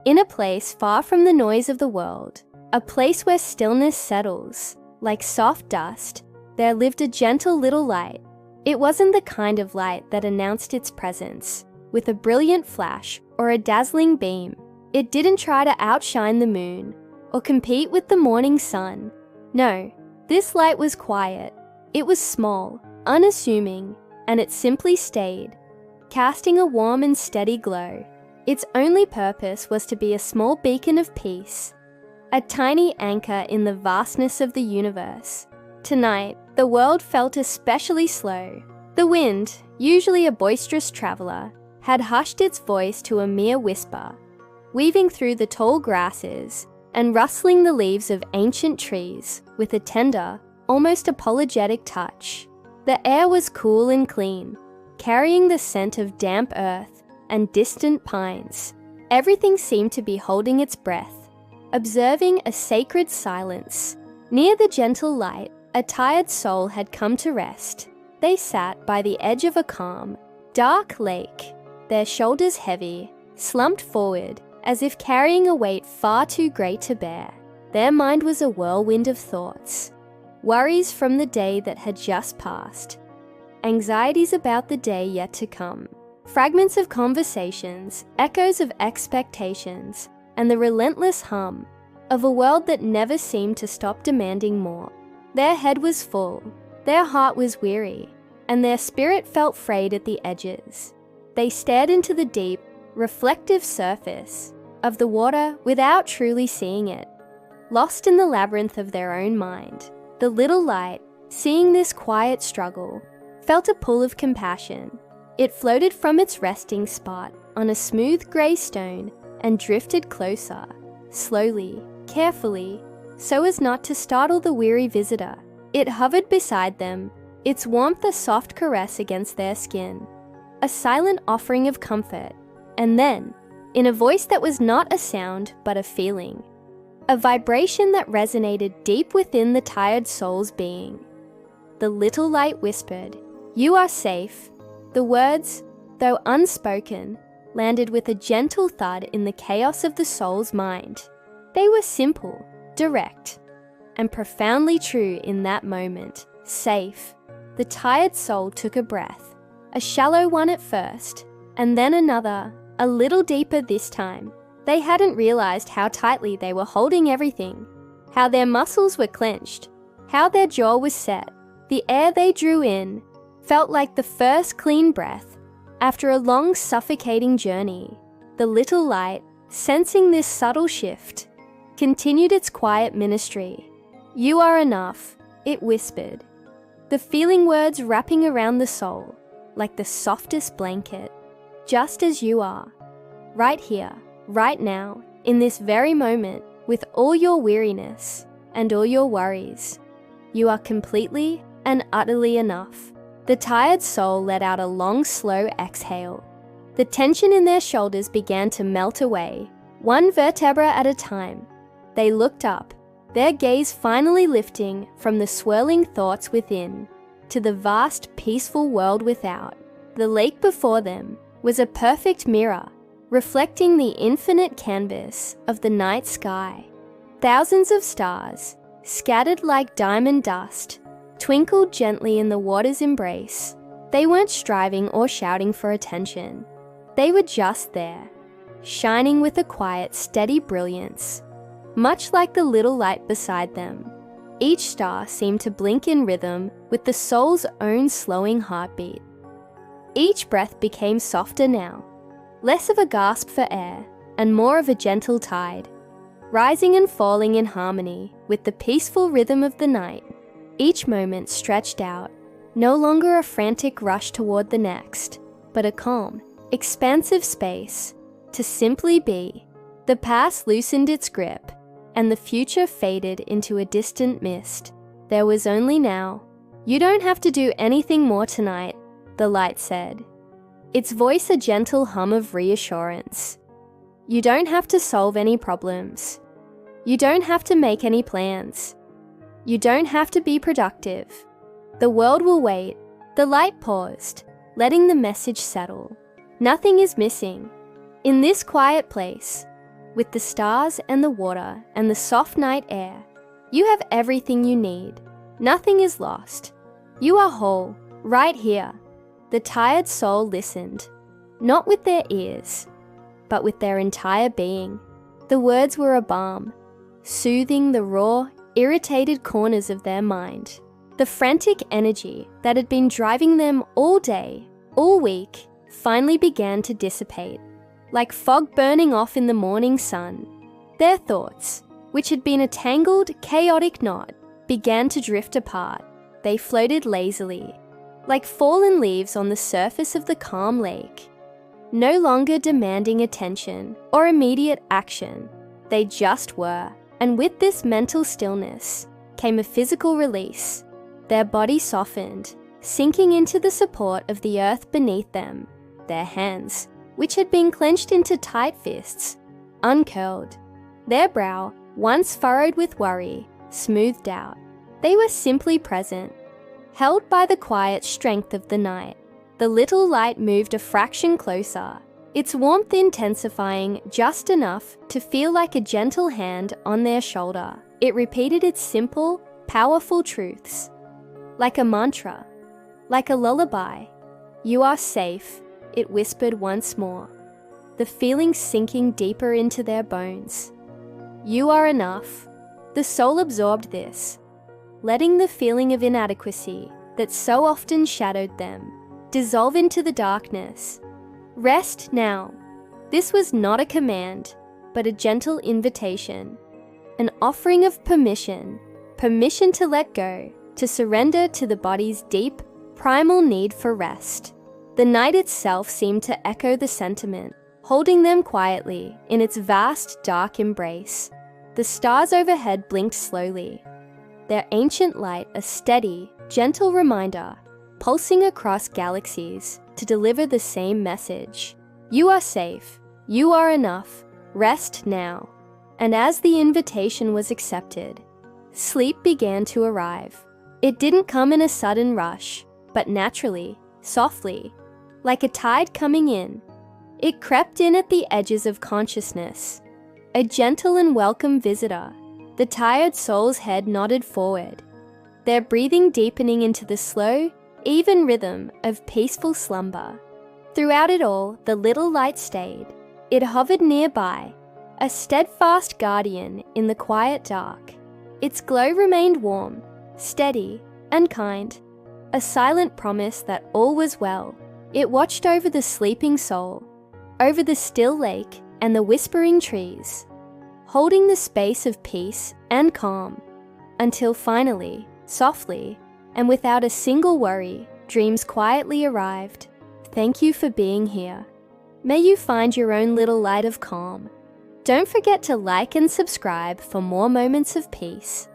In a place far from the noise of the world, a place where stillness settles, like soft dust, there lived a gentle little light. It wasn't the kind of light that announced its presence with a brilliant flash or a dazzling beam. It didn't try to outshine the moon or compete with the morning sun. No, this light was quiet. It was small, unassuming, and it simply stayed, casting a warm and steady glow. Its only purpose was to be a small beacon of peace, a tiny anchor in the vastness of the universe. Tonight, the world felt especially slow. The wind, usually a boisterous traveler, had hushed its voice to a mere whisper, weaving through the tall grasses and rustling the leaves of ancient trees with a tender, almost apologetic touch. The air was cool and clean, carrying the scent of damp earth and distant pines. Everything seemed to be holding its breath, observing a sacred silence. Near the gentle light, a tired soul had come to rest. They sat by the edge of a calm, dark lake, their shoulders heavy, slumped forward, as if carrying a weight far too great to bear. Their mind was a whirlwind of thoughts, worries from the day that had just passed, anxieties about the day yet to come, fragments of conversations, echoes of expectations, and the relentless hum of a world that never seemed to stop demanding more. Their head was full, their heart was weary, and their spirit felt frayed at the edges. They stared into the deep, reflective surface of the water without truly seeing it. Lost in the labyrinth of their own mind, the little light, seeing this quiet struggle, felt a pull of compassion. It floated from its resting spot on a smooth grey stone and drifted closer, slowly, carefully, so as not to startle the weary visitor. It hovered beside them, its warmth a soft caress against their skin, a silent offering of comfort, and then, in a voice that was not a sound but a feeling, a vibration that resonated deep within the tired soul's being, the little light whispered, "You are safe." The words, though unspoken, landed with a gentle thud in the chaos of the soul's mind. They were simple, direct, and profoundly true in that moment. Safe. The tired soul took a breath, a shallow one at first, and then another, a little deeper this time. They hadn't realized how tightly they were holding everything, how their muscles were clenched, how their jaw was set. The air they drew in felt like the first clean breath after a long suffocating journey. The little light, sensing this subtle shift, continued its quiet ministry. "You are enough," it whispered, the feeling words wrapping around the soul like the softest blanket. "Just as you are, right here, right now, in this very moment, with all your weariness and all your worries. You are completely and utterly enough." The tired soul let out a long, slow exhale. The tension in their shoulders began to melt away, one vertebra at a time. They looked up, their gaze finally lifting from the swirling thoughts within to the vast, peaceful world without. The lake before them was a perfect mirror, reflecting the infinite canvas of the night sky. Thousands of stars, scattered like diamond dust, twinkled gently in the water's embrace. They weren't striving or shouting for attention. They were just there, shining with a quiet, steady brilliance, much like the little light beside them. Each star seemed to blink in rhythm with the soul's own slowing heartbeat. Each breath became softer now, less of a gasp for air and more of a gentle tide, rising and falling in harmony with the peaceful rhythm of the night. Each moment stretched out, no longer a frantic rush toward the next, but a calm, expansive space to simply be. The past loosened its grip, and the future faded into a distant mist. There was only now. "You don't have to do anything more tonight," the light said, its voice a gentle hum of reassurance. "You don't have to solve any problems. You don't have to make any plans. You don't have to be productive. The world will wait." The light paused, letting the message settle. Nothing is missing. In this quiet place, with the stars and the water and the soft night air. You have everything you need. Nothing is lost. You are whole, right here. The tired soul listened, not with their ears, but with their entire being. The words were a balm, soothing the raw, irritated corners of their mind. The frantic energy that had been driving them all day, all week, finally began to dissipate, like fog burning off in the morning sun. Their thoughts, which had been a tangled, chaotic knot, began to drift apart. They floated lazily, like fallen leaves on the surface of the calm lake, no longer demanding attention or immediate action. They just were. And with this mental stillness came a physical release. Their body softened, sinking into the support of the earth beneath them. Their hands, which had been clenched into tight fists, uncurled. Their brow, once furrowed with worry, smoothed out. They were simply present, held by the quiet strength of the night. The little light moved a fraction closer, its warmth intensifying just enough to feel like a gentle hand on their shoulder. It repeated its simple, powerful truths. Like a mantra, like a lullaby. You are safe, it whispered once more, the feeling sinking deeper into their bones. You are enough. The soul absorbed this, letting the feeling of inadequacy that so often shadowed them dissolve into the darkness. Rest now. This was not a command, but a gentle invitation, an offering of permission to let go, to surrender to the body's deep, primal need for rest. The night itself seemed to echo the sentiment, holding them quietly in its vast, dark embrace. The stars overhead blinked slowly, their ancient light a steady, gentle reminder, pulsing across galaxies to deliver the same message. You are safe. You are enough. Rest now. And as the invitation was accepted, sleep began to arrive. It didn't come in a sudden rush, but naturally, softly, like a tide coming in. It crept in at the edges of consciousness, a gentle and welcome visitor. The tired soul's head nodded forward, their breathing deepening into the slow, even rhythm of peaceful slumber. Throughout it all, the little light stayed. It hovered nearby, a steadfast guardian in the quiet dark. Its glow remained warm, steady, and kind, a silent promise that all was well. It watched over the sleeping soul, over the still lake and the whispering trees, holding the space of peace and calm, until finally, softly, and without a single worry, dreams quietly arrived. Thank you for being here. May you find your own little light of calm. Don't forget to like and subscribe for more moments of peace.